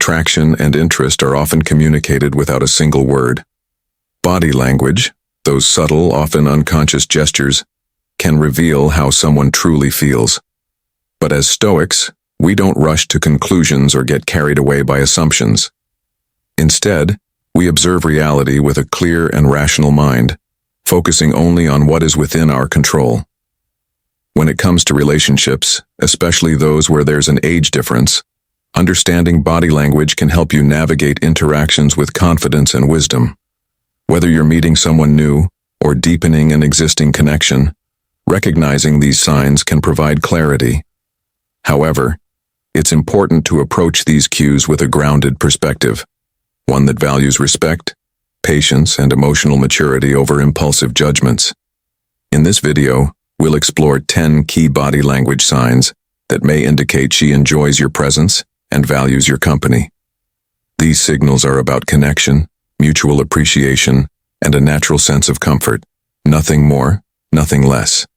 attraction and interest are often communicated without a single word. Body language, those subtle, often unconscious gestures, can reveal how someone truly feels. But as Stoics, we don't rush to conclusions or get carried away by assumptions. Instead, we observe reality with a clear and rational mind, focusing only on what is within our control. When it comes to relationships, especially those where there's an age difference, understanding body language can help you navigate interactions with confidence and wisdom. Whether you're meeting someone new or deepening an existing connection, recognizing these signs can provide clarity. However, it's important to approach these cues with a grounded perspective, one that values respect, patience, and emotional maturity over impulsive judgments. In this video, we'll explore 10 key body language signs that may indicate she enjoys your presence and values your company. These signals are about connection, mutual appreciation, and a natural sense of comfort. Nothing more, nothing less.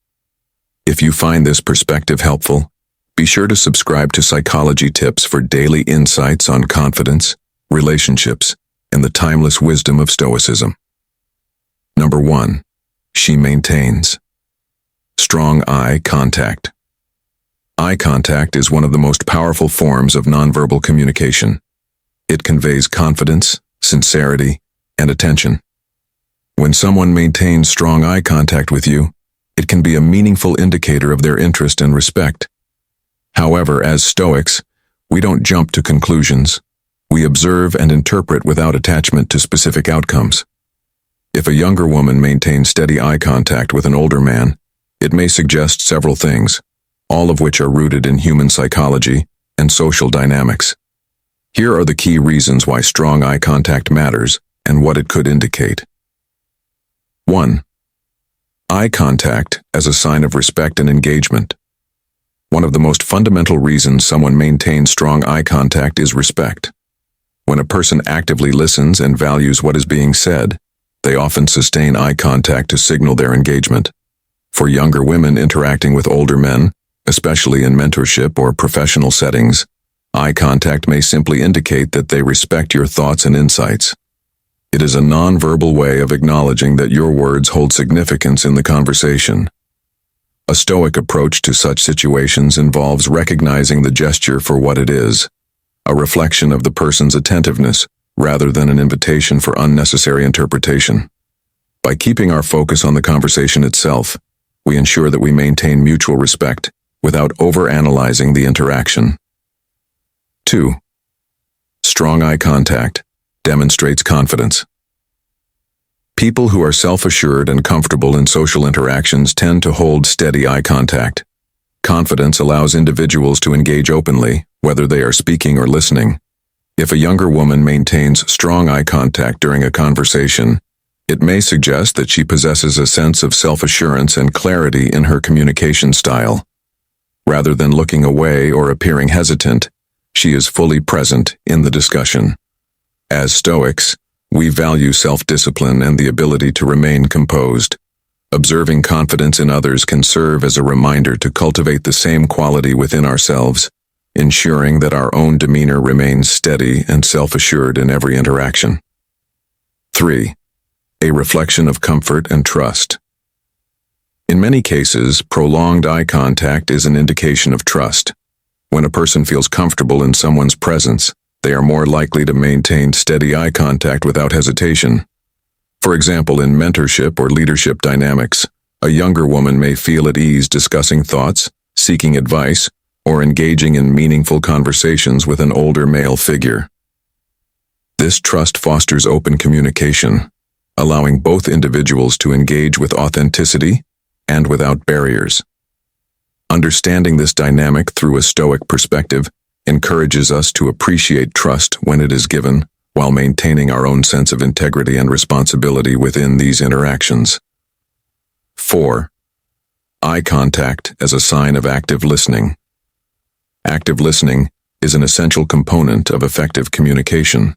If you find this perspective helpful, be sure to subscribe to Psychology Tips for daily insights on confidence, relationships, and the timeless wisdom of Stoicism. Number 1. She maintains strong eye contact. Eye contact is one of the most powerful forms of nonverbal communication. It conveys confidence, sincerity, and attention. When someone maintains strong eye contact with you, it can be a meaningful indicator of their interest and respect. However, as Stoics, we don't jump to conclusions. We observe and interpret without attachment to specific outcomes. If a younger woman maintains steady eye contact with an older man, it may suggest several things, all of which are rooted in human psychology and social dynamics. Here are the key reasons why strong eye contact matters and what it could indicate. 1. Eye contact as a sign of respect and engagement. One of the most fundamental reasons someone maintains strong eye contact is respect. When a person actively listens and values what is being said, they often sustain eye contact to signal their engagement. For younger women interacting with older men, especially in mentorship or professional settings, eye contact may simply indicate that they respect your thoughts and insights. It is a nonverbal way of acknowledging that your words hold significance in the conversation. A Stoic approach to such situations involves recognizing the gesture for what it is, a reflection of the person's attentiveness rather than an invitation for unnecessary interpretation. By keeping our focus on the conversation itself, we ensure that we maintain mutual respect without overanalyzing the interaction. 2. Strong eye contact demonstrates confidence. People who are self-assured and comfortable in social interactions tend to hold steady eye contact. Confidence allows individuals to engage openly, whether they are speaking or listening. If a younger woman maintains strong eye contact during a conversation, it may suggest that she possesses a sense of self-assurance and clarity in her communication style. Rather than looking away or appearing hesitant, she is fully present in the discussion. As Stoics, we value self-discipline and the ability to remain composed. Observing confidence in others can serve as a reminder to cultivate the same quality within ourselves, ensuring that our own demeanor remains steady and self-assured in every interaction. 3. A reflection of comfort and trust. In many cases, prolonged eye contact is an indication of trust. When a person feels comfortable in someone's presence, they are more likely to maintain steady eye contact without hesitation. For example, in mentorship or leadership dynamics, a younger woman may feel at ease discussing thoughts, seeking advice, or engaging in meaningful conversations with an older male figure. This trust fosters open communication, allowing both individuals to engage with authenticity and without barriers. Understanding this dynamic through a Stoic perspective encourages us to appreciate trust when it is given, while maintaining our own sense of integrity and responsibility within these interactions. 4. Eye contact as a sign of active listening. Active listening is an essential component of effective communication.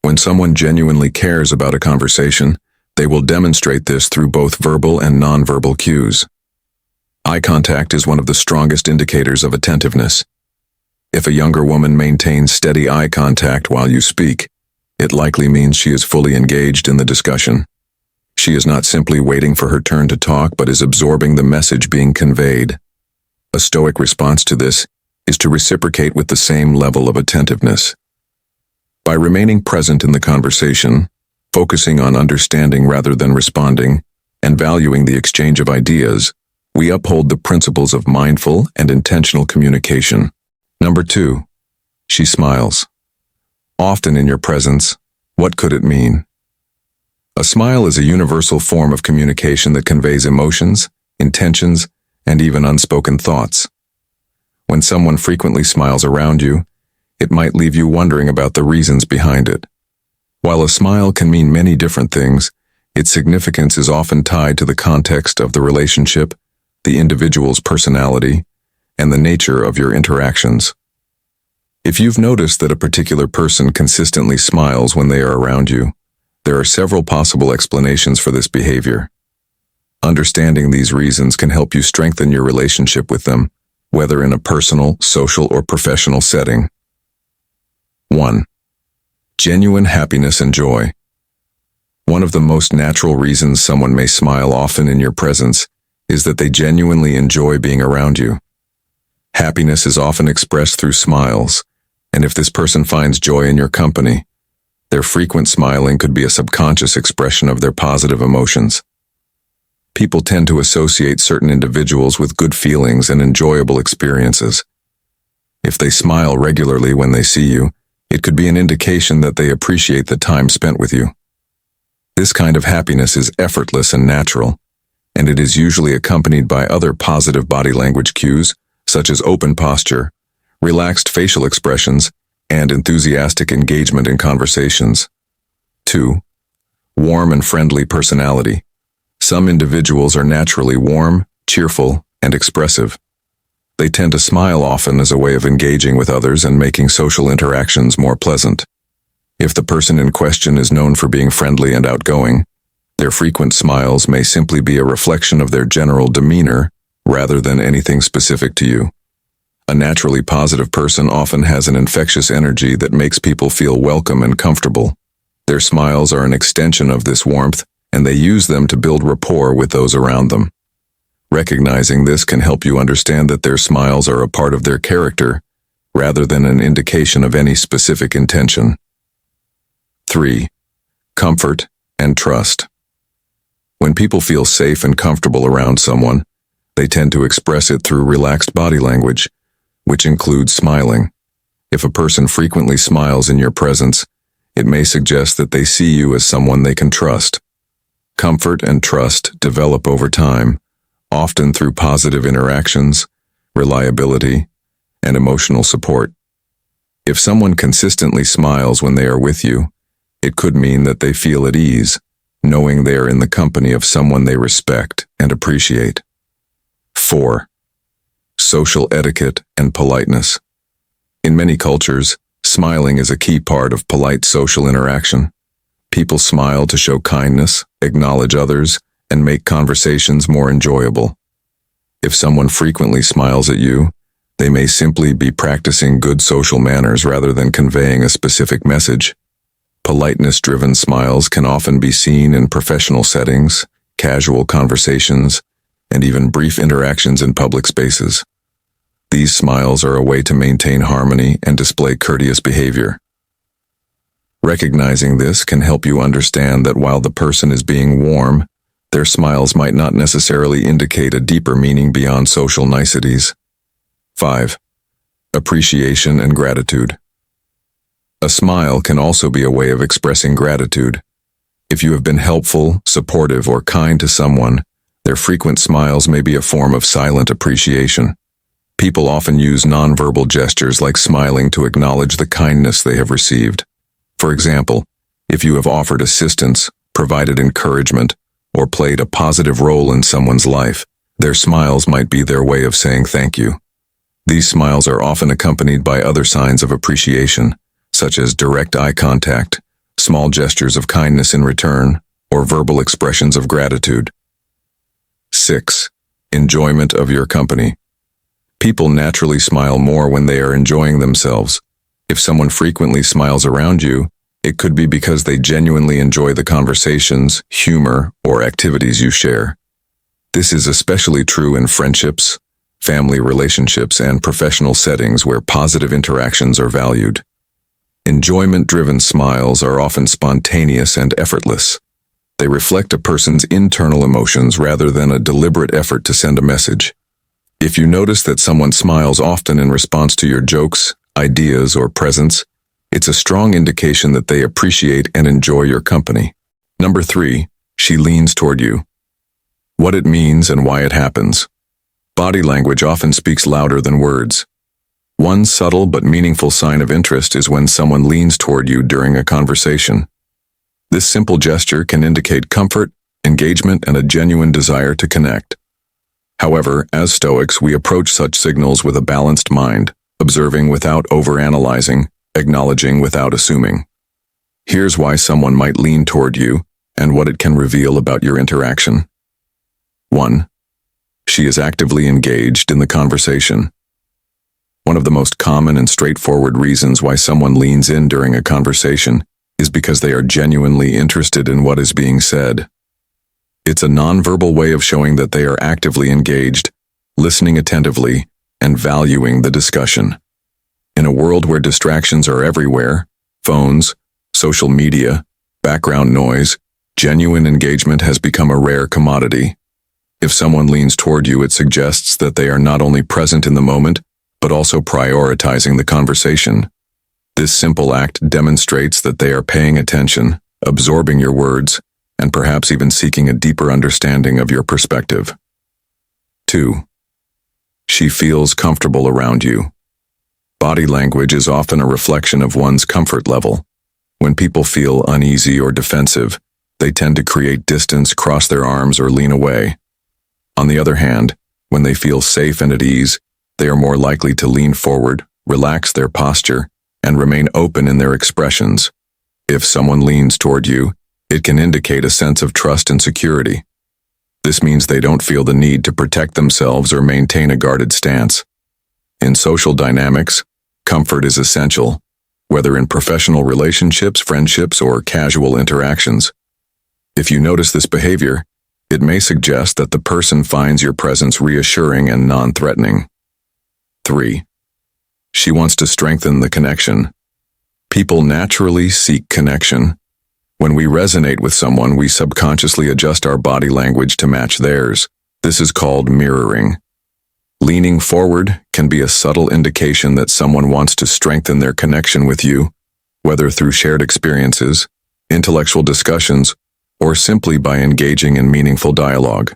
When someone genuinely cares about a conversation, they will demonstrate this through both verbal and nonverbal cues. Eye contact is one of the strongest indicators of attentiveness. If a younger woman maintains steady eye contact while you speak, it likely means she is fully engaged in the discussion. She is not simply waiting for her turn to talk, but is absorbing the message being conveyed. A Stoic response to this is to reciprocate with the same level of attentiveness. By remaining present in the conversation, focusing on understanding rather than responding, and valuing the exchange of ideas, we uphold the principles of mindful and intentional communication. Number 2. She smiles. Often in your presence, what could it mean? A smile is a universal form of communication that conveys emotions, intentions, and even unspoken thoughts. When someone frequently smiles around you, it might leave you wondering about the reasons behind it. While a smile can mean many different things, its significance is often tied to the context of the relationship, the individual's personality, and the nature of your interactions. If you've noticed that a particular person consistently smiles when they are around you, there are several possible explanations for this behavior. Understanding these reasons can help you strengthen your relationship with them, whether in a personal, social, or professional setting. 1. Genuine happiness and joy. One of the most natural reasons someone may smile often in your presence is that they genuinely enjoy being around you. Happiness is often expressed through smiles, and if this person finds joy in your company, their frequent smiling could be a subconscious expression of their positive emotions. People tend to associate certain individuals with good feelings and enjoyable experiences. If they smile regularly when they see you, it could be an indication that they appreciate the time spent with you. This kind of happiness is effortless and natural, and it is usually accompanied by other positive body language cues, such as open posture, relaxed facial expressions, and enthusiastic engagement in conversations. 2. Warm and friendly personality. Some individuals are naturally warm, cheerful, and expressive. They tend to smile often as a way of engaging with others and making social interactions more pleasant. If the person in question is known for being friendly and outgoing, their frequent smiles may simply be a reflection of their general demeanor rather than anything specific to you. A naturally positive person often has an infectious energy that makes people feel welcome and comfortable. Their smiles are an extension of this warmth, and they use them to build rapport with those around them. Recognizing this can help you understand that their smiles are a part of their character, rather than an indication of any specific intention. 3. Comfort and trust. When people feel safe and comfortable around someone, they tend to express it through relaxed body language, which includes smiling. If a person frequently smiles in your presence, it may suggest that they see you as someone they can trust. Comfort and trust develop over time, often through positive interactions, reliability, and emotional support. If someone consistently smiles when they are with you, it could mean that they feel at ease, knowing they are in the company of someone they respect and appreciate. 4. Social etiquette and politeness. In many cultures, smiling is a key part of polite social interaction. People smile to show kindness, acknowledge others, and make conversations more enjoyable. If someone frequently smiles at you, they may simply be practicing good social manners rather than conveying a specific message. Politeness-driven smiles can often be seen in professional settings, casual conversations, and even brief interactions in public spaces. These smiles are a way to maintain harmony and display courteous behavior. Recognizing this can help you understand that while the person is being warm, their smiles might not necessarily indicate a deeper meaning beyond social niceties. 5. Appreciation and gratitude. A smile can also be a way of expressing gratitude. If you have been helpful, supportive, or kind to someone, their frequent smiles may be a form of silent appreciation. People often use nonverbal gestures like smiling to acknowledge the kindness they have received. For example, if you have offered assistance, provided encouragement, or played a positive role in someone's life, their smiles might be their way of saying thank you. These smiles are often accompanied by other signs of appreciation, such as direct eye contact, small gestures of kindness in return, or verbal expressions of gratitude. 6. Enjoyment of your company. People naturally smile more when they are enjoying themselves. If someone frequently smiles around you, it could be because they genuinely enjoy the conversations, humor, or activities you share. This is especially true in friendships, family relationships, and professional settings where positive interactions are valued. Enjoyment-driven smiles are often spontaneous and effortless. They reflect a person's internal emotions rather than a deliberate effort to send a message. If you notice that someone smiles often in response to your jokes, ideas, or presence, it's a strong indication that they appreciate and enjoy your company. Number 3, she leans toward you. What it means and why it happens. Body language often speaks louder than words. One subtle but meaningful sign of interest is when someone leans toward you during a conversation. This simple gesture can indicate comfort, engagement, and a genuine desire to connect. However, as Stoics, we approach such signals with a balanced mind, observing without overanalyzing, acknowledging without assuming. Here's why someone might lean toward you and what it can reveal about your interaction. 1. She is actively engaged in the conversation. One of the most common and straightforward reasons why someone leans in during a conversation is because they are genuinely interested in what is being said. It's a nonverbal way of showing that they are actively engaged, listening attentively, and valuing the discussion. In a world where distractions are everywhere, phones, social media, background noise, genuine engagement has become a rare commodity. If someone leans toward you, it suggests that they are not only present in the moment, but also prioritizing the conversation. This simple act demonstrates that they are paying attention, absorbing your words, and perhaps even seeking a deeper understanding of your perspective. 2. She feels comfortable around you. Body language is often a reflection of one's comfort level. When people feel uneasy or defensive, they tend to create distance, cross their arms, or lean away. On the other hand, when they feel safe and at ease, they are more likely to lean forward, relax their posture, and remain open in their expressions. If someone leans toward you, it can indicate a sense of trust and security. This means they don't feel the need to protect themselves or maintain a guarded stance. In social dynamics, comfort is essential, whether in professional relationships, friendships, or casual interactions. If you notice this behavior, it may suggest that the person finds your presence reassuring and non-threatening. 3. She wants to strengthen the connection. People naturally seek connection. When we resonate with someone, we subconsciously adjust our body language to match theirs. This is called mirroring. Leaning forward can be a subtle indication that someone wants to strengthen their connection with you, whether through shared experiences, intellectual discussions, or simply by engaging in meaningful dialogue.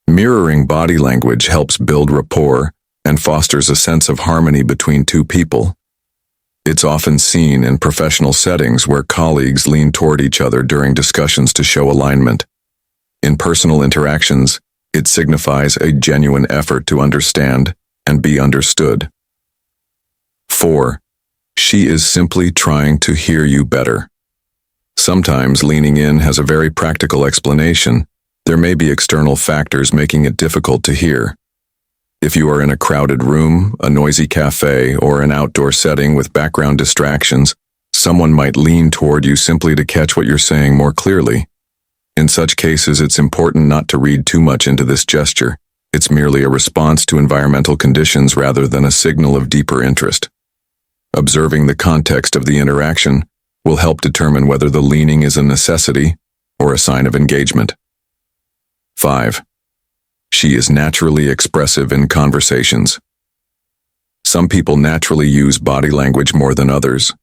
Mirroring body language helps build rapport and fosters a sense of harmony between two people. It's often seen in professional settings where colleagues lean toward each other during discussions to show alignment. In personal interactions, it signifies a genuine effort to understand and be understood. 4. She is simply trying to hear you better. Sometimes leaning in has a very practical explanation. There may be external factors making it difficult to hear. If you are in a crowded room, a noisy cafe, or an outdoor setting with background distractions, someone might lean toward you simply to catch what you're saying more clearly. In such cases, it's important not to read too much into this gesture. It's merely a response to environmental conditions rather than a signal of deeper interest. Observing the context of the interaction will help determine whether the leaning is a necessity or a sign of engagement. 5. She is naturally expressive in conversations. Some people naturally use body language more than others.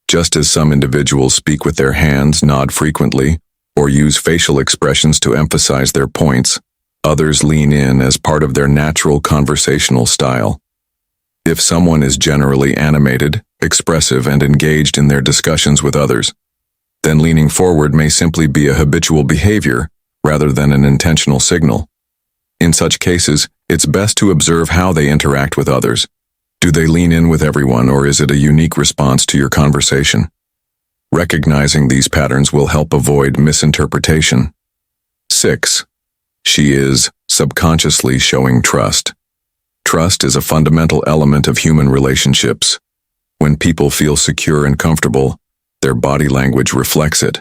Just as some individuals speak with their hands, nod frequently, or use facial expressions to emphasize their points, others lean in as part of their natural conversational style. If someone is generally animated, expressive, and engaged in their discussions with others, then leaning forward may simply be a habitual behavior rather than an intentional signal. In such cases, it's best to observe how they interact with others. Do they lean in with everyone, or is it a unique response to your conversation? Recognizing these patterns will help avoid misinterpretation. 6. She is subconsciously showing trust. Trust is a fundamental element of human relationships. When people feel secure and comfortable, their body language reflects it.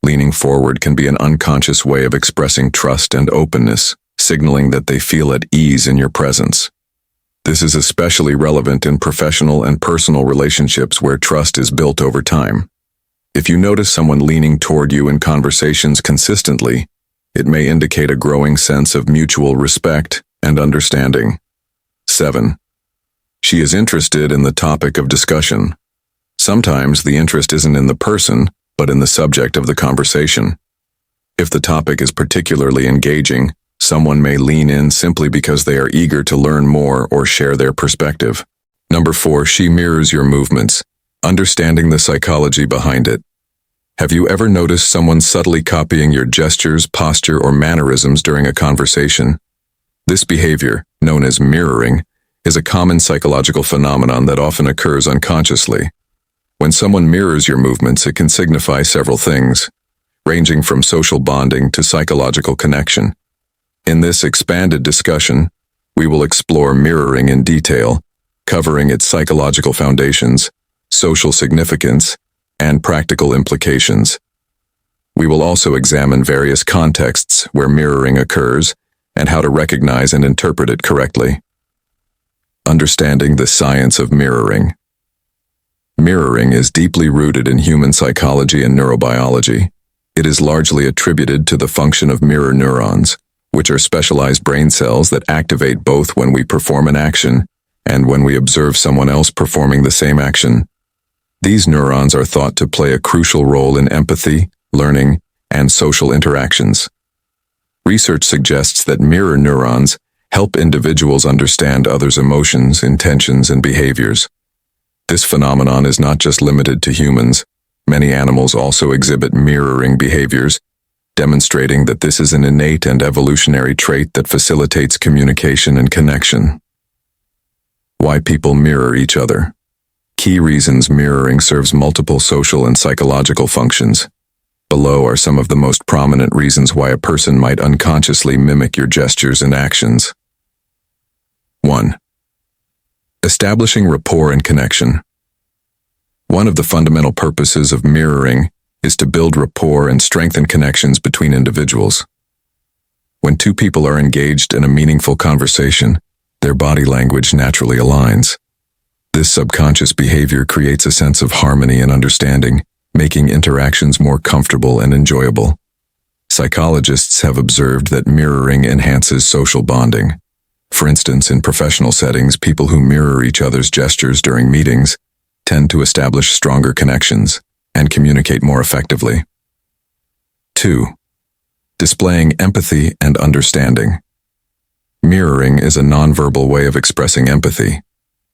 Leaning forward can be an unconscious way of expressing trust and openness, signaling that they feel at ease in your presence. This is especially relevant in professional and personal relationships where trust is built over time. If you notice someone leaning toward you in conversations consistently, it may indicate a growing sense of mutual respect and understanding. 7. She is interested in the topic of discussion. Sometimes the interest isn't in the person, but in the subject of the conversation. If the topic is particularly engaging, someone may lean in simply because they are eager to learn more or share their perspective. Number 4, she mirrors your movements, understanding the psychology behind it. Have you ever noticed someone subtly copying your gestures, posture, or mannerisms during a conversation? This behavior, known as mirroring, is a common psychological phenomenon that often occurs unconsciously. When someone mirrors your movements, it can signify several things, ranging from social bonding to psychological connection. In this expanded discussion, we will explore mirroring in detail, covering its psychological foundations, social significance, and practical implications. We will also examine various contexts where mirroring occurs and how to recognize and interpret it correctly. Understanding the science of mirroring. Mirroring is deeply rooted in human psychology and neurobiology. It is largely attributed to the function of mirror neurons, which are specialized brain cells that activate both when we perform an action and when we observe someone else performing the same action. These neurons are thought to play a crucial role in empathy, learning, and social interactions. Research suggests that mirror neurons help individuals understand others' emotions, intentions, and behaviors. This phenomenon is not just limited to humans. Many animals also exhibit mirroring behaviors, demonstrating that this is an innate and evolutionary trait that facilitates communication and connection. Why people mirror each other. Key reasons mirroring serves multiple social and psychological functions. Below are some of the most prominent reasons why a person might unconsciously mimic your gestures and actions. 1. Establishing rapport and connection. One of the fundamental purposes of mirroring is to build rapport and strengthen connections between individuals. When two people are engaged in a meaningful conversation, their body language naturally aligns. This subconscious behavior creates a sense of harmony and understanding, making interactions more comfortable and enjoyable. Psychologists have observed that mirroring enhances social bonding. For instance, in professional settings, people who mirror each other's gestures during meetings tend to establish stronger connections and communicate more effectively. 2. Displaying empathy and understanding. Mirroring is a nonverbal way of expressing empathy.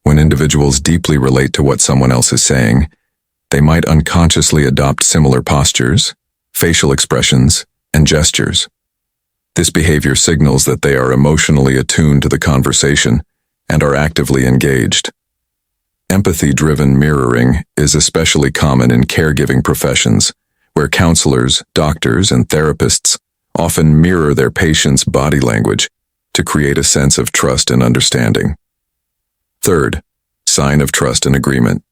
When individuals deeply relate to what someone else is saying, they might unconsciously adopt similar postures, facial expressions, and gestures. This behavior signals that they are emotionally attuned to the conversation and are actively engaged. Empathy-driven mirroring is especially common in caregiving professions, where counselors, doctors, and therapists often mirror their patients' body language to create a sense of trust and understanding. 3. Sign of trust and agreement.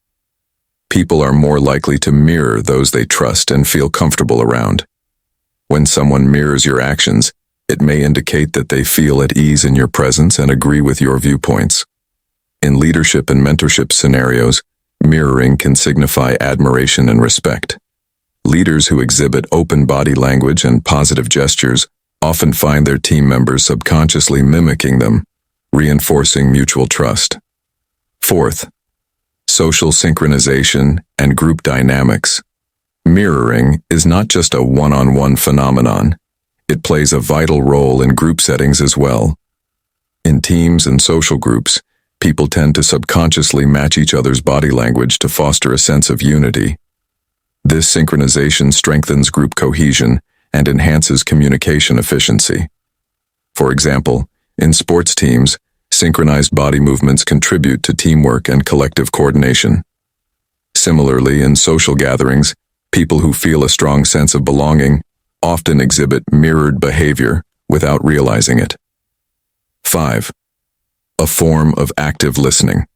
People are more likely to mirror those they trust and feel comfortable around. When someone mirrors your actions, it may indicate that they feel at ease in your presence and agree with your viewpoints. In leadership and mentorship scenarios, mirroring can signify admiration and respect. Leaders who exhibit open body language and positive gestures often find their team members subconsciously mimicking them, reinforcing mutual trust. 4. Social synchronization and group dynamics. Mirroring is not just a one-on-one phenomenon. It plays a vital role in group settings as well. In teams and social groups, people tend to subconsciously match each other's body language to foster a sense of unity. This synchronization strengthens group cohesion and enhances communication efficiency. For example, in sports teams, synchronized body movements contribute to teamwork and collective coordination. Similarly, in social gatherings, people who feel a strong sense of belonging often exhibit mirrored behavior without realizing it. 5. a form of active listening.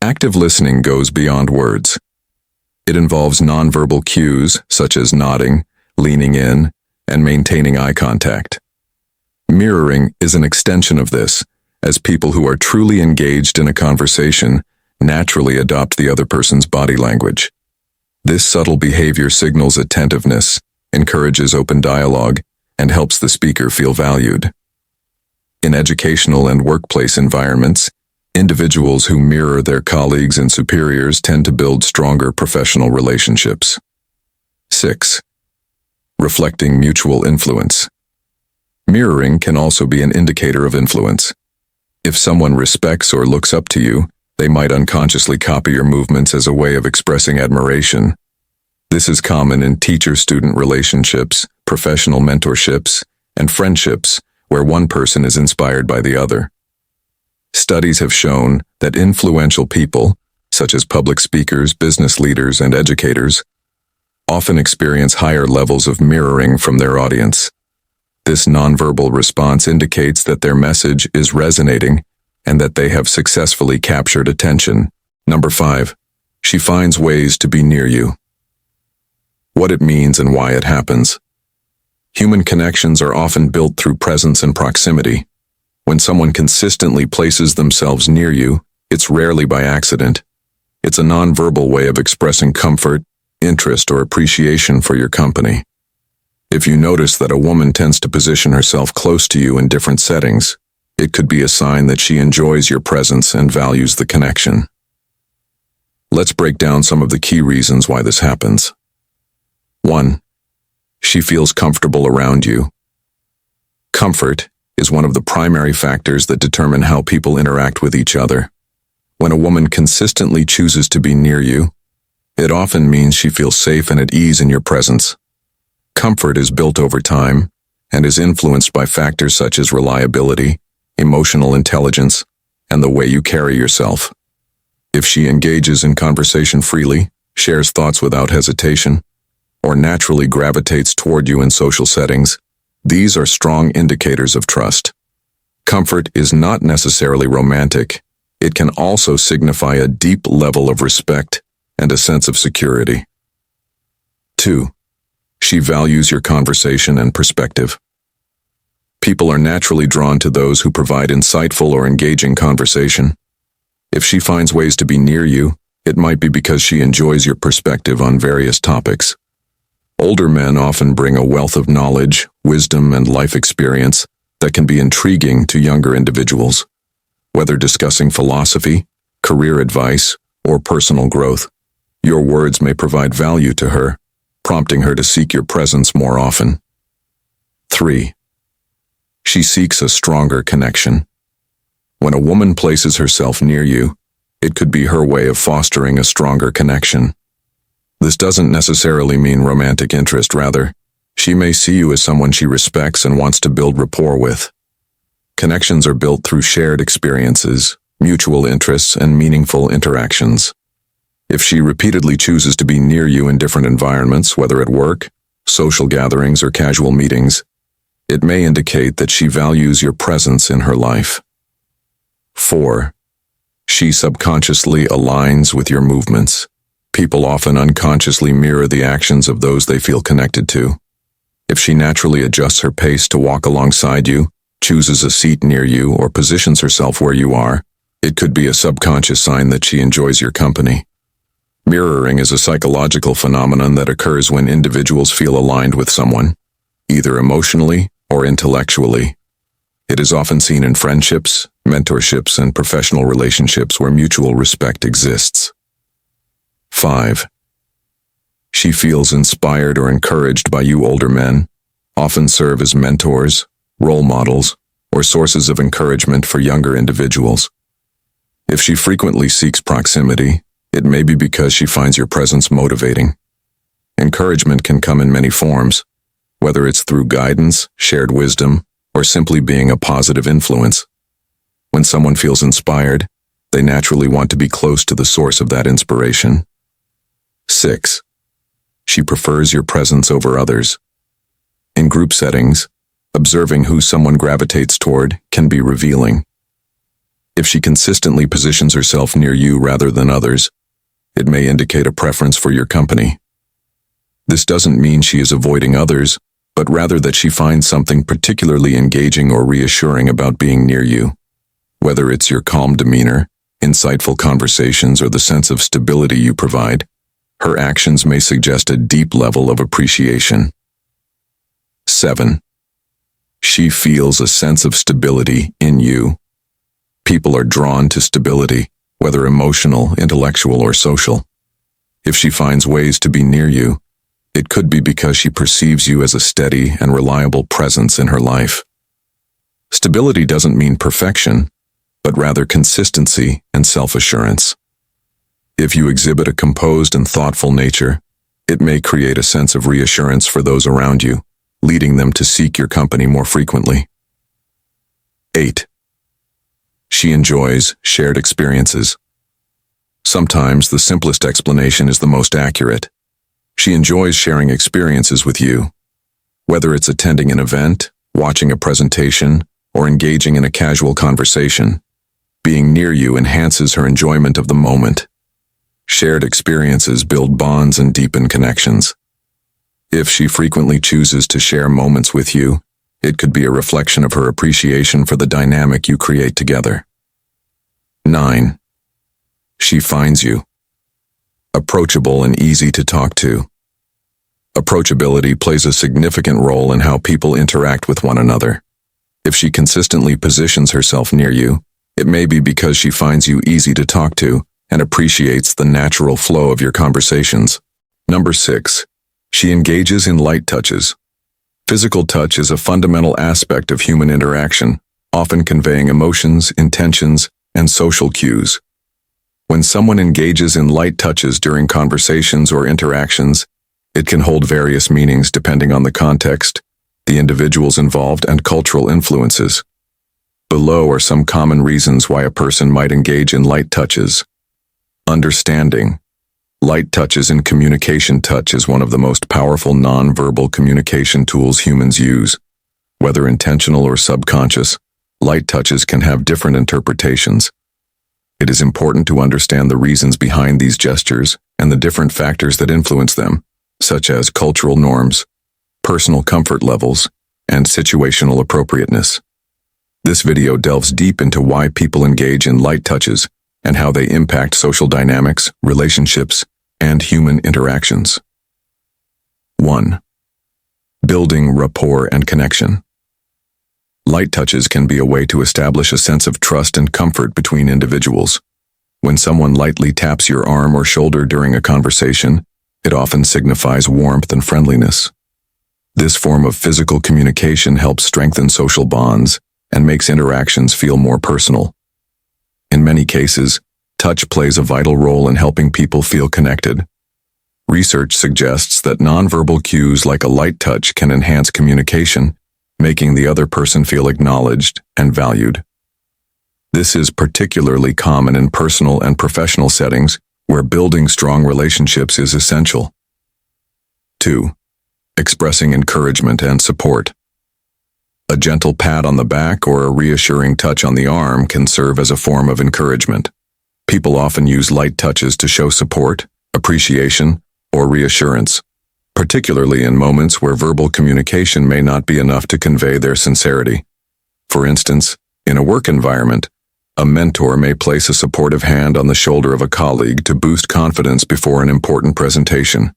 Active listening goes beyond words. It involves nonverbal cues such as nodding, leaning in, and maintaining eye contact. Mirroring is an extension of this, as people who are truly engaged in a conversation naturally adopt the other person's body language. This subtle behavior signals attentiveness, encourages open dialogue, and helps the speaker feel valued. In educational and workplace environments, individuals who mirror their colleagues and superiors tend to build stronger professional relationships. 6. Reflecting mutual influence. Mirroring can also be an indicator of influence. If someone respects or looks up to you, they might unconsciously copy your movements as a way of expressing admiration. This is common in teacher-student relationships, professional mentorships, and friendships, where one person is inspired by the other. Studies have shown that influential people, such as public speakers, business leaders, and educators, often experience higher levels of mirroring from their audience. This nonverbal response indicates that their message is resonating and that they have successfully captured attention. Number 5. She finds ways to be near you. What it means and why it happens. Human connections are often built through presence and proximity. When someone consistently places themselves near you, it's rarely by accident. It's a nonverbal way of expressing comfort, interest, or appreciation for your company. If you notice that a woman tends to position herself close to you in different settings, it could be a sign that she enjoys your presence and values the connection. Let's break down some of the key reasons why this happens. 1. She feels comfortable around you. Comfort is one of the primary factors that determine how people interact with each other. When a woman consistently chooses to be near you, it often means she feels safe and at ease in your presence. Comfort is built over time and is influenced by factors such as reliability, emotional intelligence, and the way you carry yourself. If she engages in conversation freely, shares thoughts without hesitation, or naturally gravitates toward you in social settings, these are strong indicators of trust. Comfort is not necessarily romantic. It can also signify a deep level of respect and a sense of security. 2. She values your conversation and perspective. People are naturally drawn to those who provide insightful or engaging conversation. If she finds ways to be near you, it might be because she enjoys your perspective on various topics. Older men often bring a wealth of knowledge, wisdom, and life experience that can be intriguing to younger individuals. Whether discussing philosophy, career advice, or personal growth, your words may provide value to her, prompting her to seek your presence more often. 3. She seeks a stronger connection. When a woman places herself near you, it could be her way of fostering a stronger connection. This doesn't necessarily mean romantic interest, rather, she may see you as someone she respects and wants to build rapport with. Connections are built through shared experiences, mutual interests, and meaningful interactions. If she repeatedly chooses to be near you in different environments, whether at work, social gatherings, or casual meetings, it may indicate that she values your presence in her life. 4. She subconsciously aligns with your movements. People often unconsciously mirror the actions of those they feel connected to. If she naturally adjusts her pace to walk alongside you, chooses a seat near you, or positions herself where you are, it could be a subconscious sign that she enjoys your company. Mirroring is a psychological phenomenon that occurs when individuals feel aligned with someone, either emotionally or intellectually. It is often seen in friendships, mentorships, and professional relationships where mutual respect exists. 5. She feels inspired or encouraged by you. Older men often serve as mentors, role models, or sources of encouragement for younger individuals. If she frequently seeks proximity, it may be because she finds your presence motivating. Encouragement can come in many forms, whether it's through guidance, shared wisdom, or simply being a positive influence. When someone feels inspired, they naturally want to be close to the source of that inspiration. 6. She prefers your presence over others. In group settings, observing who someone gravitates toward can be revealing. If she consistently positions herself near you rather than others, it may indicate a preference for your company. This doesn't mean she is avoiding others, but rather that she finds something particularly engaging or reassuring about being near you. Whether it's your calm demeanor, insightful conversations, or the sense of stability you provide, her actions may suggest a deep level of appreciation. 7. She feels a sense of stability in you. People are drawn to stability, whether emotional, intellectual, or social. If she finds ways to be near you, it could be because she perceives you as a steady and reliable presence in her life. Stability doesn't mean perfection, but rather consistency and self-assurance. If you exhibit a composed and thoughtful nature, it may create a sense of reassurance for those around you, leading them to seek your company more frequently. 8. She enjoys shared experiences. Sometimes the simplest explanation is the most accurate. She enjoys sharing experiences with you. Whether it's attending an event, watching a presentation, or engaging in a casual conversation, being near you enhances her enjoyment of the moment. Shared experiences build bonds and deepen connections. If she frequently chooses to share moments with you, it could be a reflection of her appreciation for the dynamic you create together. 9. She finds you approachable and easy to talk to. Approachability plays a significant role in how people interact with one another. If she consistently positions herself near you, it may be because she finds you easy to talk to and appreciates the natural flow of your conversations. Number 6. She engages in light touches. Physical touch is a fundamental aspect of human interaction, often conveying emotions, intentions, and social cues. When someone engages in light touches during conversations or interactions, it can hold various meanings depending on the context, the individuals involved, and cultural influences. Below are some common reasons why a person might engage in light touches. Understanding. Light touches in communication. Touch is one of the most powerful non-verbal communication tools humans use. Whether intentional or subconscious, light touches can have different interpretations. It is important to understand the reasons behind these gestures and the different factors that influence them, such as cultural norms, personal comfort levels, and situational appropriateness. This video delves deep into why people engage in light touches and how they impact social dynamics, relationships, and human interactions. 1. Building rapport and connection. Light touches can be a way to establish a sense of trust and comfort between individuals. When someone lightly taps your arm or shoulder during a conversation, it often signifies warmth and friendliness. This form of physical communication helps strengthen social bonds and makes interactions feel more personal. In many cases, touch plays a vital role in helping people feel connected. Research suggests that nonverbal cues like a light touch can enhance communication, making the other person feel acknowledged and valued. This is particularly common in personal and professional settings where building strong relationships is essential. 2. Expressing encouragement and support. A gentle pat on the back or a reassuring touch on the arm can serve as a form of encouragement. People often use light touches to show support, appreciation, or reassurance, particularly in moments where verbal communication may not be enough to convey their sincerity. For instance, in a work environment, a mentor may place a supportive hand on the shoulder of a colleague to boost confidence before an important presentation.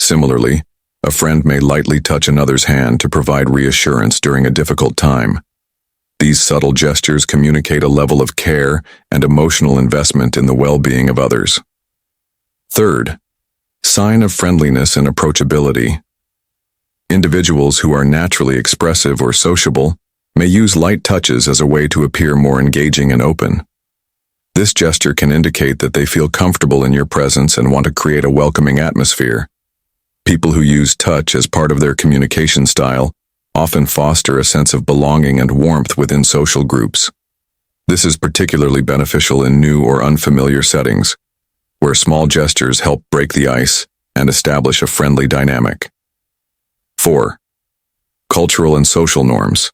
Similarly, a friend may lightly touch another's hand to provide reassurance during a difficult time. These subtle gestures communicate a level of care and emotional investment in the well-being of others. 3. Sign of friendliness and approachability. Individuals who are naturally expressive or sociable may use light touches as a way to appear more engaging and open. This gesture can indicate that they feel comfortable in your presence and want to create a welcoming atmosphere. People who use touch as part of their communication style often foster a sense of belonging and warmth within social groups. This is particularly beneficial in new or unfamiliar settings, where small gestures help break the ice and establish a friendly dynamic. 4. Cultural and social norms.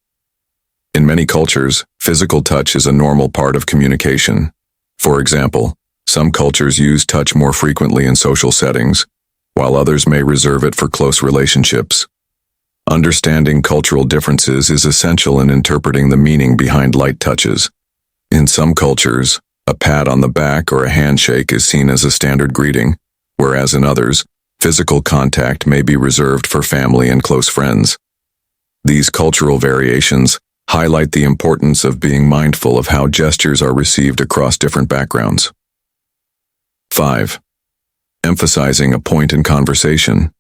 In many cultures, Physical touch is a normal part of communication. For example, some cultures use touch more frequently in social settings, while others may reserve it for close relationships. Understanding cultural differences is essential in interpreting the meaning behind light touches. In some cultures, a pat on the back or a handshake is seen as a standard greeting, whereas in others, physical contact may be reserved for family and close friends. These cultural variations highlight the importance of being mindful of how gestures are received across different backgrounds. 5. Emphasizing a point in conversation.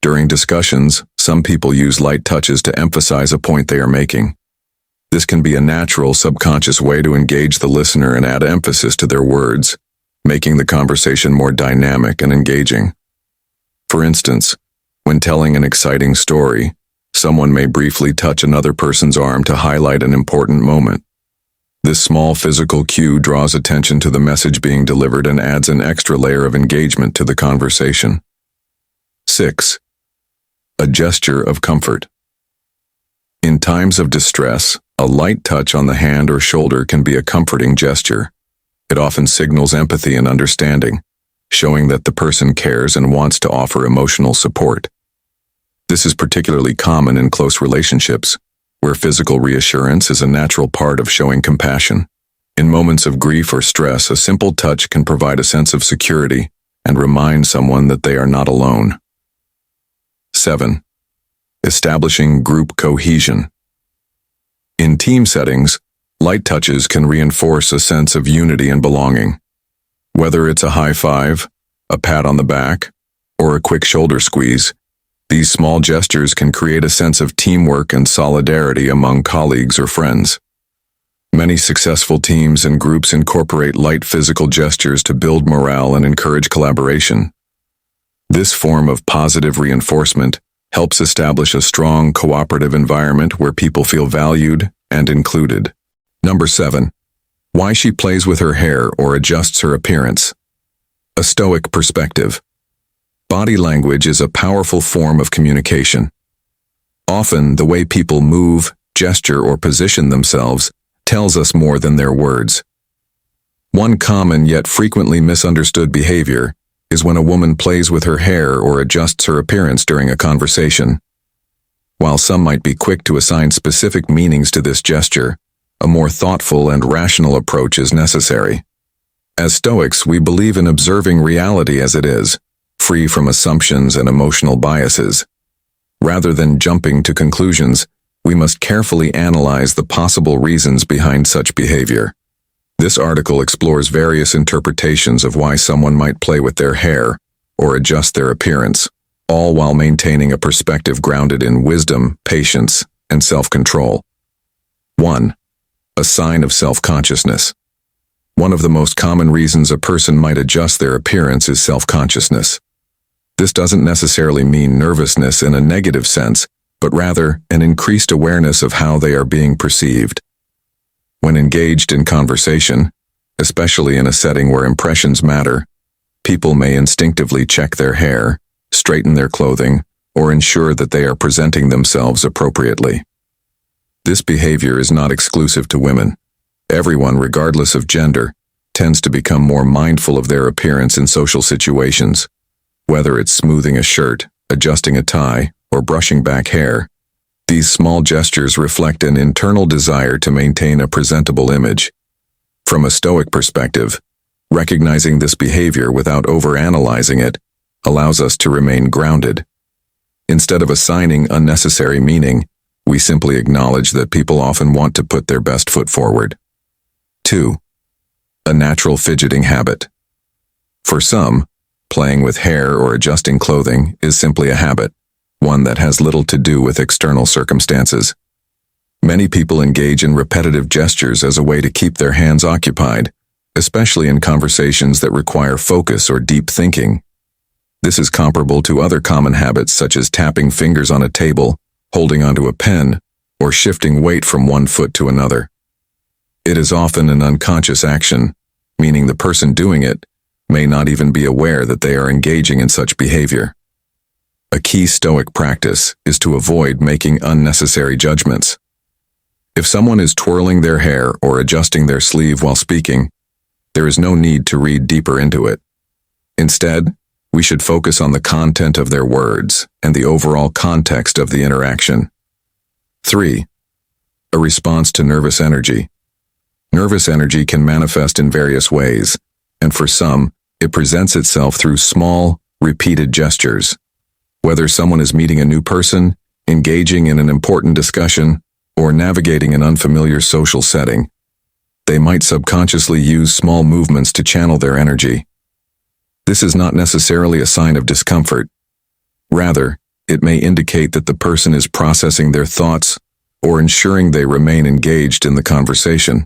During discussions, some people use light touches to emphasize a point they are making. This can be a natural, subconscious way to engage the listener and add emphasis to their words, making the conversation more dynamic and engaging. For instance, when telling an exciting story, someone may briefly touch another person's arm to highlight an important moment. This small physical cue draws attention to the message being delivered and adds an extra layer of engagement to the conversation. 6. A gesture of comfort. In times of distress, a light touch on the hand or shoulder can be a comforting gesture. It often signals empathy and understanding, showing that the person cares and wants to offer emotional support. This is particularly common in close relationships, where physical reassurance is a natural part of showing compassion. In moments of grief or stress, a simple touch can provide a sense of security and remind someone that they are not alone. 7. Establishing group cohesion. In team settings, light touches can reinforce a sense of unity and belonging. Whether it's a high five, a pat on the back, or a quick shoulder squeeze, these small gestures can create a sense of teamwork and solidarity among colleagues or friends. Many successful teams and groups incorporate light physical gestures to build morale and encourage collaboration. This form of positive reinforcement helps establish a strong, cooperative environment where people feel valued and included. Number 7. Why she plays with her hair or adjusts her appearance. A Stoic perspective. Body language is a powerful form of communication. Often, the way people move, gesture, or position themselves tells us more than their words. One common yet frequently misunderstood behavior is when a woman plays with her hair or adjusts her appearance during a conversation. While some might be quick to assign specific meanings to this gesture, a more thoughtful and rational approach is necessary. As Stoics, we believe in observing reality as it is, free from assumptions and emotional biases. Rather than jumping to conclusions, we must carefully analyze the possible reasons behind such behavior. This article explores various interpretations of why someone might play with their hair or adjust their appearance, all while maintaining a perspective grounded in wisdom, patience, and self-control. 1. A sign of self-consciousness. One of the most common reasons a person might adjust their appearance is self-consciousness. This doesn't necessarily mean nervousness in a negative sense, but rather an increased awareness of how they are being perceived. When engaged in conversation, especially in a setting where impressions matter, people may instinctively check their hair, straighten their clothing, or ensure that they are presenting themselves appropriately. This behavior is not exclusive to women. Everyone, regardless of gender, tends to become more mindful of their appearance in social situations. Whether it's smoothing a shirt, adjusting a tie, or brushing back hair, these small gestures reflect an internal desire to maintain a presentable image. From a Stoic perspective, recognizing this behavior without overanalyzing it allows us to remain grounded. Instead of assigning unnecessary meaning, we simply acknowledge that people often want to put their best foot forward. 2. A natural fidgeting habit. For some, playing with hair or adjusting clothing is simply a habit, one that has little to do with external circumstances. Many people engage in repetitive gestures as a way to keep their hands occupied, especially in conversations that require focus or deep thinking. This is comparable to other common habits such as tapping fingers on a table, holding onto a pen, or shifting weight from one foot to another. It is often an unconscious action, meaning the person doing it may not even be aware that they are engaging in such behavior. A key Stoic practice is to avoid making unnecessary judgments. If someone is twirling their hair or adjusting their sleeve while speaking, there is no need to read deeper into it. Instead, we should focus on the content of their words and the overall context of the interaction. 3. A response to nervous energy. Nervous energy can manifest in various ways, and for some, it presents itself through small, repeated gestures. Whether someone is meeting a new person, engaging in an important discussion, or navigating an unfamiliar social setting, they might subconsciously use small movements to channel their energy. This is not necessarily a sign of discomfort. Rather, it may indicate that the person is processing their thoughts or ensuring they remain engaged in the conversation.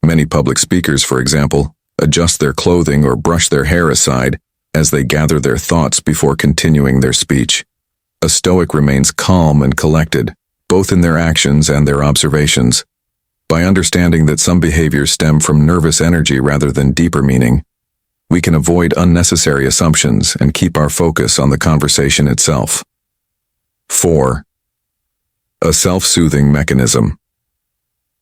Many public speakers, for example, adjust their clothing or brush their hair aside as they gather their thoughts before continuing their speech. A Stoic remains calm and collected, both in their actions and their observations. By understanding that some behaviors stem from nervous energy rather than deeper meaning, we can avoid unnecessary assumptions and keep our focus on the conversation itself. 4. A self-soothing mechanism.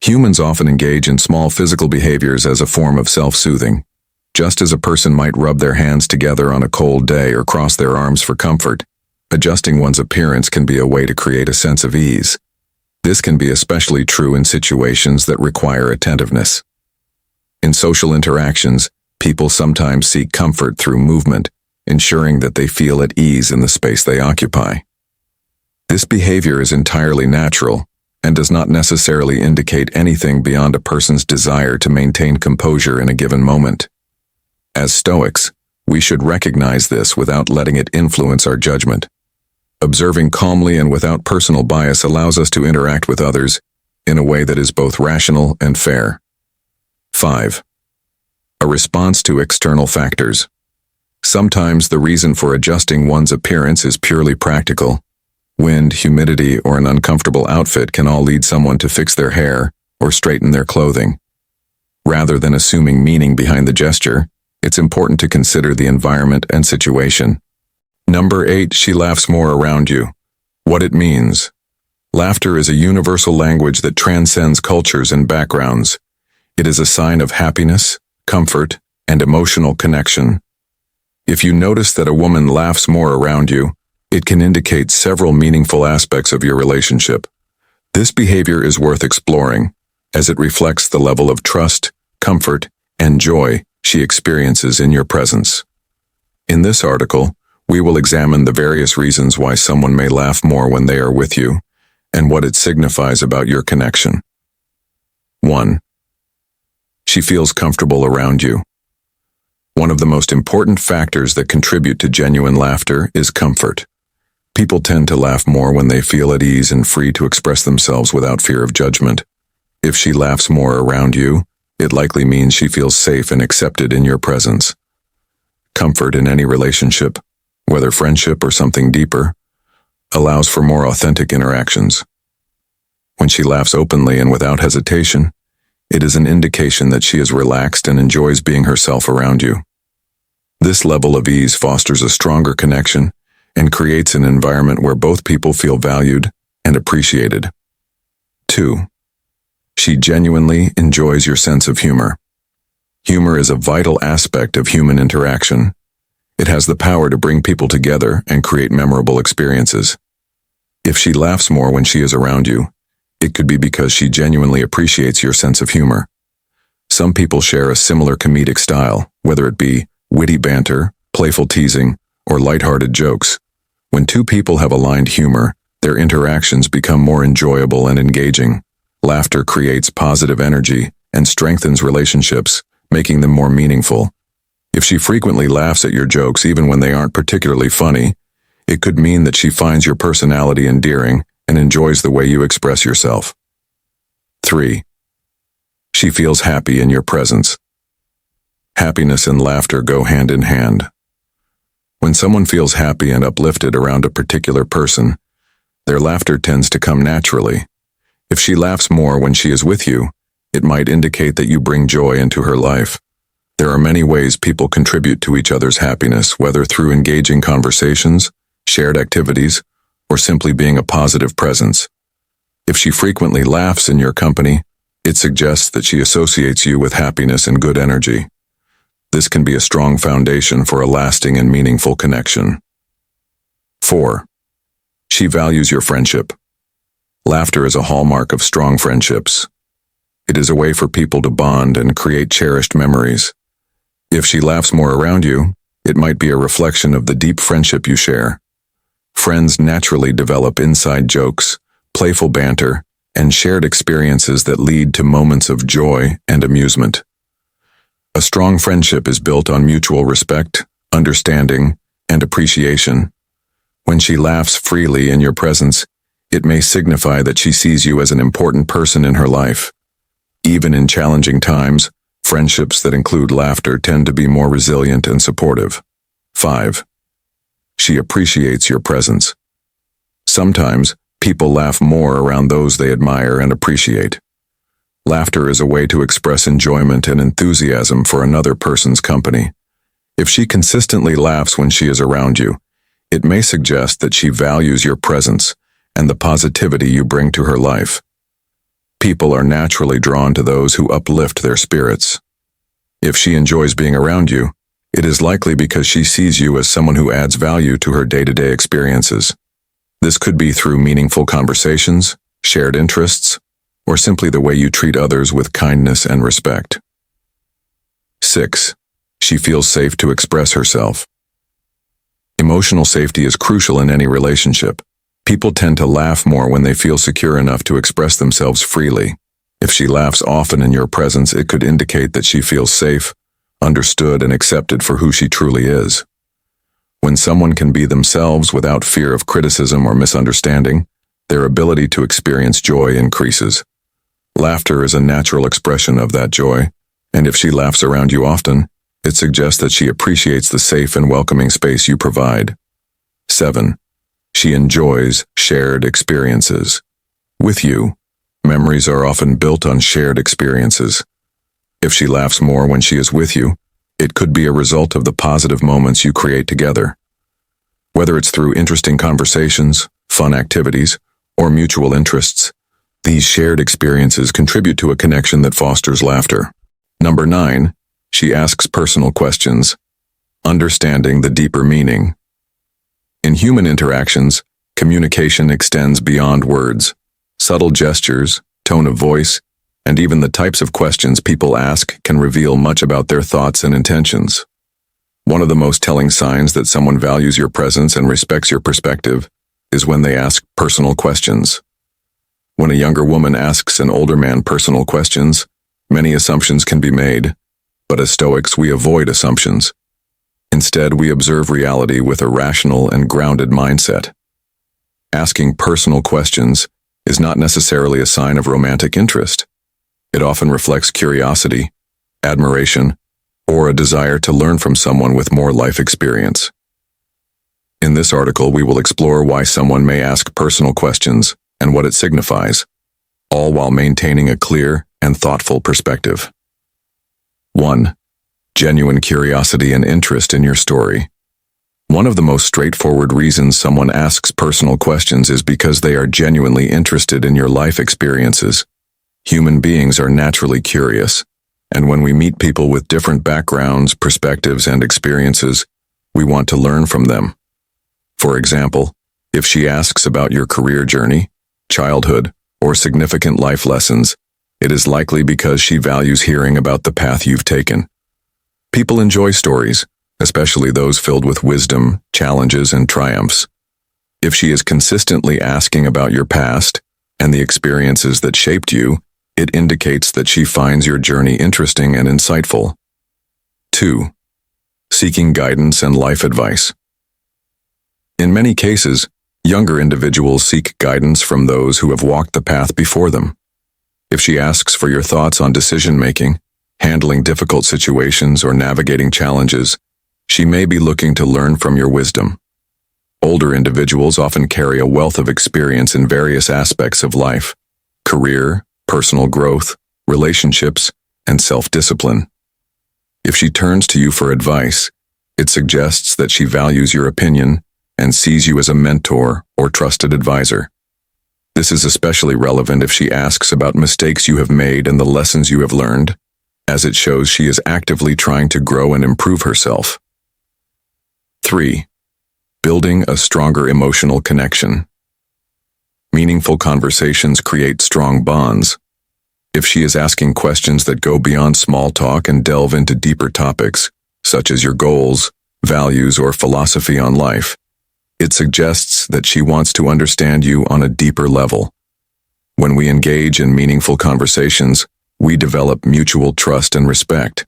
Humans often engage in small physical behaviors as a form of self-soothing. Just as a person might rub their hands together on a cold day or cross their arms for comfort, adjusting one's appearance can be a way to create a sense of ease. This can be especially true in situations that require attentiveness. In social interactions, people sometimes seek comfort through movement, ensuring that they feel at ease in the space they occupy. This behavior is entirely natural and does not necessarily indicate anything beyond a person's desire to maintain composure in a given moment. As Stoics, we should recognize this without letting it influence our judgment. Observing calmly and without personal bias allows us to interact with others in a way that is both rational and fair. 5. A response to external factors. Sometimes the reason for adjusting one's appearance is purely practical. Wind, humidity, or an uncomfortable outfit can all lead someone to fix their hair or straighten their clothing. Rather than assuming meaning behind the gesture, it's important to consider the environment and situation. Number 8, she laughs more around you. What it means. Laughter is a universal language that transcends cultures and backgrounds. It is a sign of happiness, comfort, and emotional connection. If you notice that a woman laughs more around you, it can indicate several meaningful aspects of your relationship. This behavior is worth exploring, as it reflects the level of trust, comfort, and joy she experiences in your presence. In this article, we will examine the various reasons why someone may laugh more when they are with you, and what it signifies about your connection. 1. She feels comfortable around you. One of the most important factors that contribute to genuine laughter is comfort. People tend to laugh more when they feel at ease and free to express themselves without fear of judgment. If she laughs more around you, it likely means she feels safe and accepted in your presence. Comfort in any relationship, whether friendship or something deeper, allows for more authentic interactions. When she laughs openly and without hesitation, it is an indication that she is relaxed and enjoys being herself around you. This level of ease fosters a stronger connection and creates an environment where both people feel valued and appreciated. 2. She genuinely enjoys your sense of humor. Humor is a vital aspect of human interaction. It has the power to bring people together and create memorable experiences. If she laughs more when she is around you, it could be because she genuinely appreciates your sense of humor. Some people share a similar comedic style, whether it be witty banter, playful teasing, or lighthearted jokes. When two people have aligned humor, their interactions become more enjoyable and engaging. Laughter creates positive energy and strengthens relationships, making them more meaningful. If she frequently laughs at your jokes even when they aren't particularly funny, it could mean that she finds your personality endearing and enjoys the way you express yourself. 3. She feels happy in your presence. Happiness and laughter go hand in hand. When someone feels happy and uplifted around a particular person, their laughter tends to come naturally. If she laughs more when she is with you, it might indicate that you bring joy into her life. There are many ways people contribute to each other's happiness, whether through engaging conversations, shared activities, or simply being a positive presence. If she frequently laughs in your company, it suggests that she associates you with happiness and good energy. This can be a strong foundation for a lasting and meaningful connection. 4. She values your friendship. Laughter is a hallmark of strong friendships. It is a way for people to bond and create cherished memories. If she laughs more around you, it might be a reflection of the deep friendship you share. Friends naturally develop inside jokes, playful banter, and shared experiences that lead to moments of joy and amusement. A strong friendship is built on mutual respect, understanding, and appreciation. When she laughs freely in your presence, it may signify that she sees you as an important person in her life. Even in challenging times, friendships that include laughter tend to be more resilient and supportive. 5. She appreciates your presence. Sometimes, people laugh more around those they admire and appreciate. Laughter is a way to express enjoyment and enthusiasm for another person's company. If she consistently laughs when she is around you, it may suggest that she values your presence and the positivity you bring to her life. People are naturally drawn to those who uplift their spirits. If she enjoys being around you, it is likely because she sees you as someone who adds value to her day-to-day experiences. This could be through meaningful conversations, shared interests, or simply the way you treat others with kindness and respect. 6. She feels safe to express herself. Emotional safety is crucial in any relationship. People tend to laugh more when they feel secure enough to express themselves freely. If she laughs often in your presence, it could indicate that she feels safe, understood, and accepted for who she truly is. When someone can be themselves without fear of criticism or misunderstanding, their ability to experience joy increases. Laughter is a natural expression of that joy, and if she laughs around you often, it suggests that she appreciates the safe and welcoming space you provide. 7. She enjoys shared experiences. With you, memories are often built on shared experiences. If she laughs more when she is with you, it could be a result of the positive moments you create together. Whether it's through interesting conversations, fun activities, or mutual interests, these shared experiences contribute to a connection that fosters laughter. Number 9. She asks personal questions. Understanding the deeper meaning. In human interactions, communication extends beyond words. Subtle gestures, tone of voice, and even the types of questions people ask can reveal much about their thoughts and intentions. One of the most telling signs that someone values your presence and respects your perspective is when they ask personal questions. When a younger woman asks an older man personal questions, many assumptions can be made, but as Stoics, we avoid assumptions. Instead, we observe reality with a rational and grounded mindset. Asking personal questions is not necessarily a sign of romantic interest. It often reflects curiosity, admiration, or a desire to learn from someone with more life experience. In this article, we will explore why someone may ask personal questions and what it signifies, all while maintaining a clear and thoughtful perspective. 1. Genuine curiosity and interest in your story. One of the most straightforward reasons someone asks personal questions is because they are genuinely interested in your life experiences. Human beings are naturally curious, and when we meet people with different backgrounds, perspectives, and experiences, we want to learn from them. For example, if she asks about your career journey, childhood, or significant life lessons, it is likely because she values hearing about the path you've taken. People enjoy stories, especially those filled with wisdom, challenges, and triumphs. If she is consistently asking about your past and the experiences that shaped you, it indicates that she finds your journey interesting and insightful. 2. Seeking guidance and life advice. In many cases, younger individuals seek guidance from those who have walked the path before them. If she asks for your thoughts on decision-making, handling difficult situations, or navigating challenges, she may be looking to learn from your wisdom. Older individuals often carry a wealth of experience in various aspects of life: career, personal growth, relationships, and self-discipline. If she turns to you for advice, it suggests that she values your opinion and sees you as a mentor or trusted advisor. This is especially relevant if she asks about mistakes you have made and the lessons you have learned, as it shows she is actively trying to grow and improve herself. 3. Building a stronger emotional connection. Meaningful conversations create strong bonds. If she is asking questions that go beyond small talk and delve into deeper topics, such as your goals, values, or philosophy on life, it suggests that she wants to understand you on a deeper level. When we engage in meaningful conversations, we develop mutual trust and respect.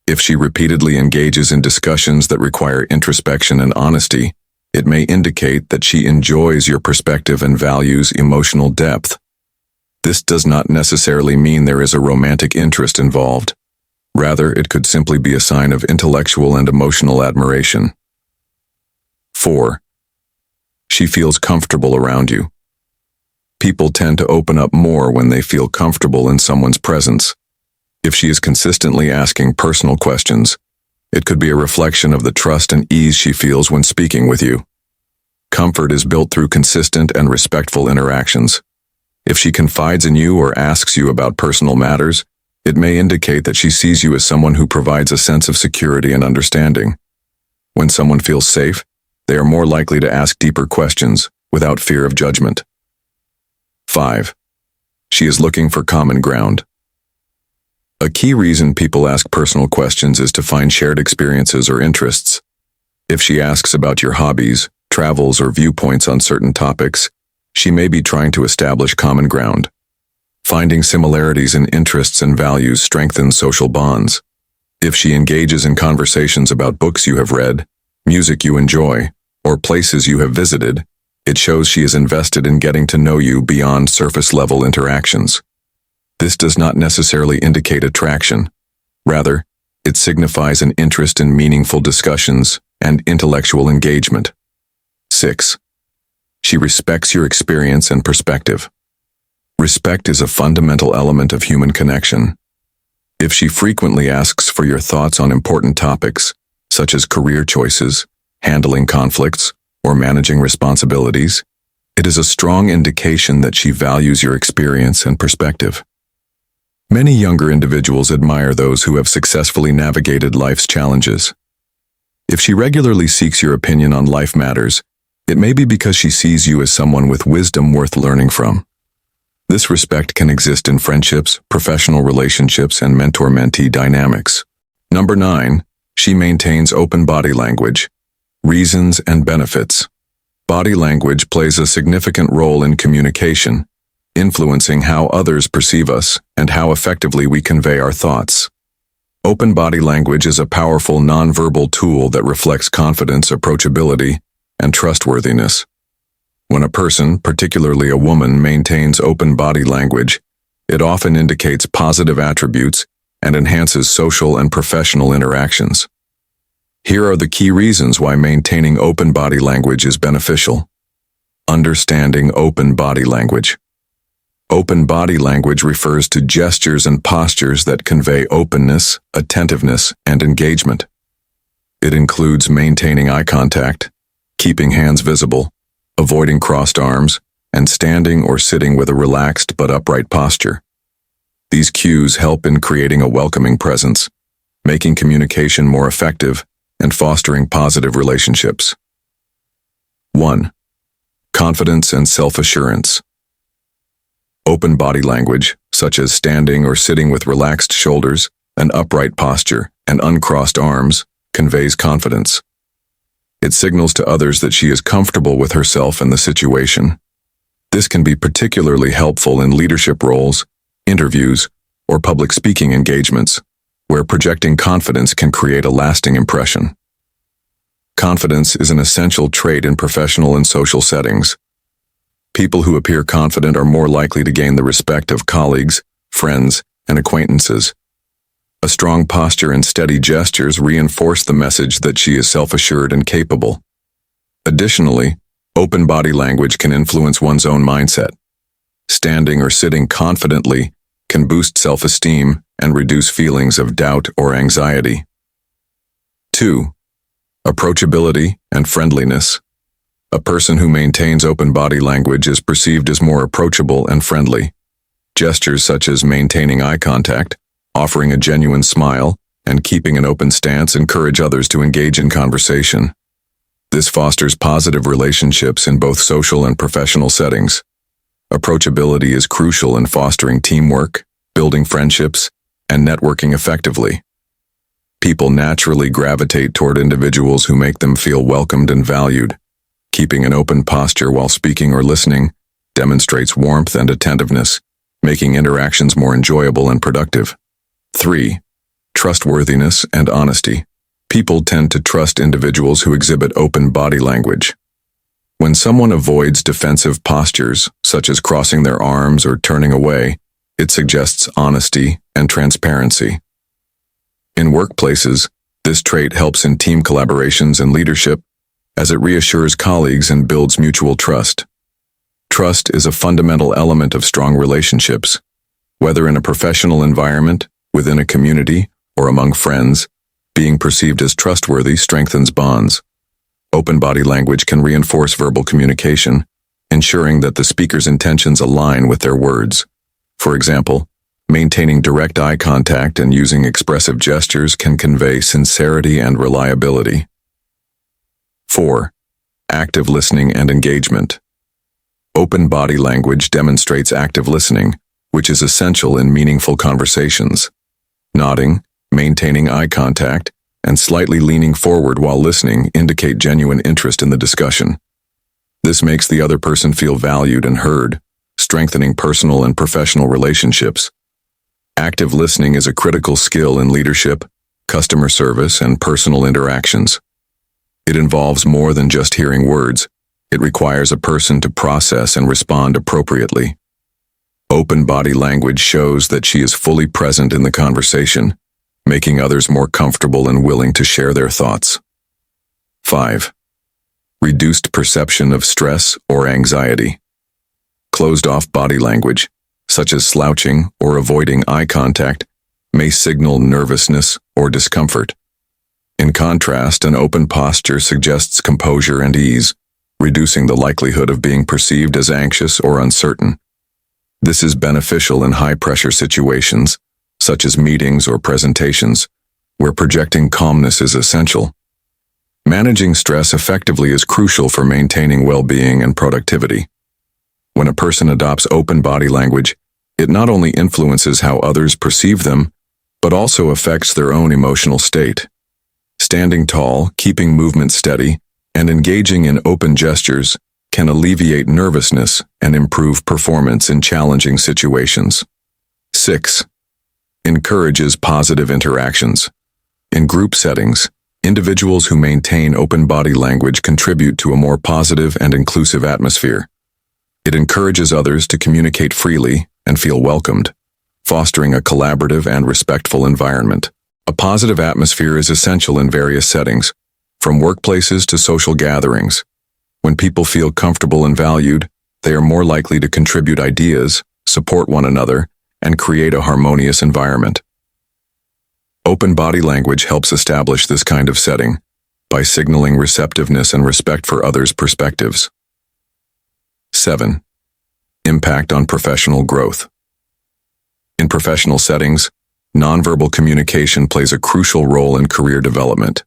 If she repeatedly engages in discussions that require introspection and honesty, it may indicate that she enjoys your perspective and values emotional depth. This does not necessarily mean there is a romantic interest involved. Rather, it could simply be a sign of intellectual and emotional admiration. 4. She feels comfortable around you. People tend to open up more when they feel comfortable in someone's presence. If she is consistently asking personal questions, it could be a reflection of the trust and ease she feels when speaking with you. Comfort is built through consistent and respectful interactions. If she confides in you or asks you about personal matters, it may indicate that she sees you as someone who provides a sense of security and understanding. When someone feels safe, they are more likely to ask deeper questions without fear of judgment. 5. She is looking for common ground. A key reason people ask personal questions is to find shared experiences or interests. If she asks about your hobbies, travels, or viewpoints on certain topics, she may be trying to establish common ground. Finding similarities in interests and values strengthens social bonds. If she engages in conversations about books you have read, music you enjoy, or places you have visited, it shows she is invested in getting to know you beyond surface-level interactions. This does not necessarily indicate attraction. Rather, it signifies an interest in meaningful discussions and intellectual engagement. 6. She respects your experience and perspective. Respect is a fundamental element of human connection. If she frequently asks for your thoughts on important topics, such as career choices, handling conflicts, or managing responsibilities, it is a strong indication that she values your experience and perspective. Many younger individuals admire those who have successfully navigated life's challenges. If she regularly seeks your opinion on life matters, it may be because she sees you as someone with wisdom worth learning from. This respect can exist in friendships, professional relationships, and mentor-mentee dynamics. 9. She maintains open body language. Reasons and benefits. Body language plays a significant role in communication, influencing how others perceive us and how effectively we convey our thoughts. Open body language is a powerful nonverbal tool that reflects confidence, approachability, and trustworthiness. When a person, particularly a woman, maintains open body language, it often indicates positive attributes and enhances social and professional interactions. Here are the key reasons why maintaining open body language is beneficial. Understanding open body language. Open body language refers to gestures and postures that convey openness, attentiveness, and engagement. It includes maintaining eye contact, keeping hands visible, avoiding crossed arms, and standing or sitting with a relaxed but upright posture. These cues help in creating a welcoming presence, making communication more effective, and fostering positive relationships. 1. Confidence and self-assurance. Open body language, such as standing or sitting with relaxed shoulders, an upright posture, and uncrossed arms, conveys confidence. It signals to others that she is comfortable with herself and the situation. This can be particularly helpful in leadership roles, interviews, or public speaking engagements, where projecting confidence can create a lasting impression. Confidence is an essential trait in professional and social settings. People who appear confident are more likely to gain the respect of colleagues, friends, and acquaintances. A strong posture and steady gestures reinforce the message that she is self-assured and capable. Additionally, open body language can influence one's own mindset. Standing or sitting confidently can boost self-esteem and reduce feelings of doubt or anxiety. 2. Approachability and friendliness. A person who maintains open body language is perceived as more approachable and friendly. Gestures such as maintaining eye contact, offering a genuine smile, and keeping an open stance encourage others to engage in conversation. This fosters positive relationships in both social and professional settings. Approachability is crucial in fostering teamwork, building friendships, and networking effectively. People naturally gravitate toward individuals who make them feel welcomed and valued. Keeping an open posture while speaking or listening demonstrates warmth and attentiveness, making interactions more enjoyable and productive. 3. Trustworthiness and honesty. People tend to trust individuals who exhibit open body language. When someone avoids defensive postures, such as crossing their arms or turning away, it suggests honesty and transparency. In workplaces, this trait helps in team collaborations and leadership, as it reassures colleagues and builds mutual trust. Trust is a fundamental element of strong relationships. Whether in a professional environment, within a community, or among friends, being perceived as trustworthy strengthens bonds. Open body language can reinforce verbal communication, ensuring that the speaker's intentions align with their words. For example, maintaining direct eye contact and using expressive gestures can convey sincerity and reliability. 4. Active listening and engagement. Open body language demonstrates active listening, which is essential in meaningful conversations. Nodding, maintaining eye contact, and slightly leaning forward while listening indicate genuine interest in the discussion. This makes the other person feel valued and heard, strengthening personal and professional relationships. Active listening is a critical skill in leadership, customer service, and personal interactions. It involves more than just hearing words. It requires a person to process and respond appropriately. Open body language shows that she is fully present in the conversation, making others more comfortable and willing to share their thoughts. 5. Reduced perception of stress or anxiety. Closed-off body language, such as slouching or avoiding eye contact, may signal nervousness or discomfort. In contrast, an open posture suggests composure and ease, reducing the likelihood of being perceived as anxious or uncertain. This is beneficial in high-pressure situations, such as meetings or presentations, where projecting calmness is essential. Managing stress effectively is crucial for maintaining well-being and productivity. When a person adopts open body language, it not only influences how others perceive them, but also affects their own emotional state. Standing tall, keeping movement steady, and engaging in open gestures can alleviate nervousness and improve performance in challenging situations. 6. Encourages positive interactions. In group settings, individuals who maintain open body language contribute to a more positive and inclusive atmosphere. It encourages others to communicate freely and feel welcomed, fostering a collaborative and respectful environment. A positive atmosphere is essential in various settings, from workplaces to social gatherings. When people feel comfortable and valued, they are more likely to contribute ideas, support one another, and create a harmonious environment. Open body language helps establish this kind of setting by signaling receptiveness and respect for others' perspectives. 7. Impact on professional growth. In professional settings, nonverbal communication plays a crucial role in career development.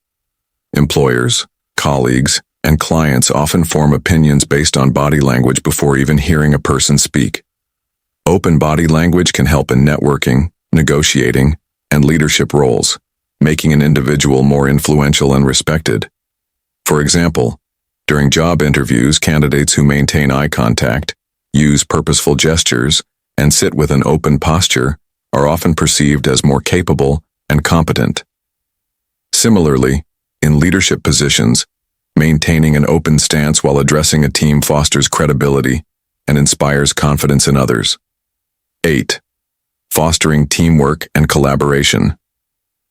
Employers, colleagues, and clients often form opinions based on body language before even hearing a person speak. Open body language can help in networking, negotiating, and leadership roles, making an individual more influential and respected. For example, during job interviews, candidates who maintain eye contact, use purposeful gestures, and sit with an open posture are often perceived as more capable and competent. Similarly, in leadership positions, maintaining an open stance while addressing a team fosters credibility and inspires confidence in others. 8. Fostering teamwork and collaboration.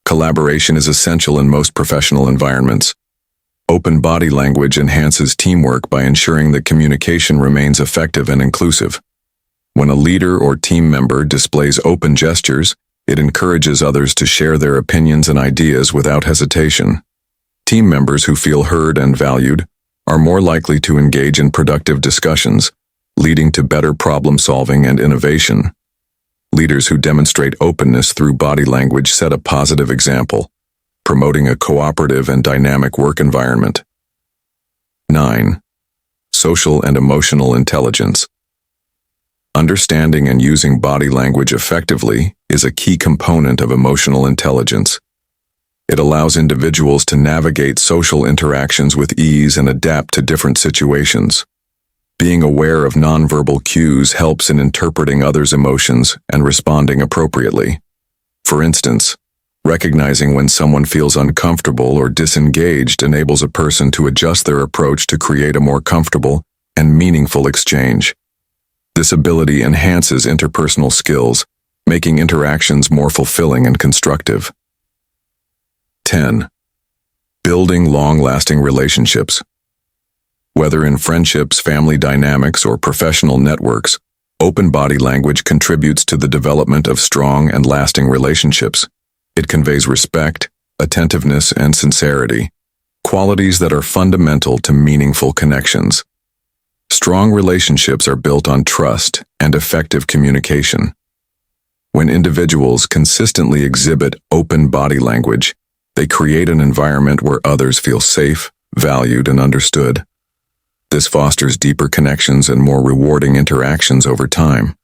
Collaboration is essential in most professional environments. Open body language enhances teamwork by ensuring that communication remains effective and inclusive. When a leader or team member displays open gestures, it encourages others to share their opinions and ideas without hesitation. Team members who feel heard and valued are more likely to engage in productive discussions, leading to better problem solving and innovation. Leaders who demonstrate openness through body language set a positive example, promoting a cooperative and dynamic work environment. 9. Social and emotional intelligence. Understanding and using body language effectively is a key component of emotional intelligence. It allows individuals to navigate social interactions with ease and adapt to different situations. Being aware of nonverbal cues helps in interpreting others' emotions and responding appropriately. For instance, recognizing when someone feels uncomfortable or disengaged enables a person to adjust their approach to create a more comfortable and meaningful exchange. This ability enhances interpersonal skills, making interactions more fulfilling and constructive. 10. Building long-lasting relationships. Whether in friendships, family dynamics, or professional networks, open body language contributes to the development of strong and lasting relationships. It conveys respect, attentiveness, and sincerity, qualities that are fundamental to meaningful connections. Strong relationships are built on trust and effective communication. When individuals consistently exhibit open body language, they create an environment where others feel safe, valued, and understood. This fosters deeper connections and more rewarding interactions over time.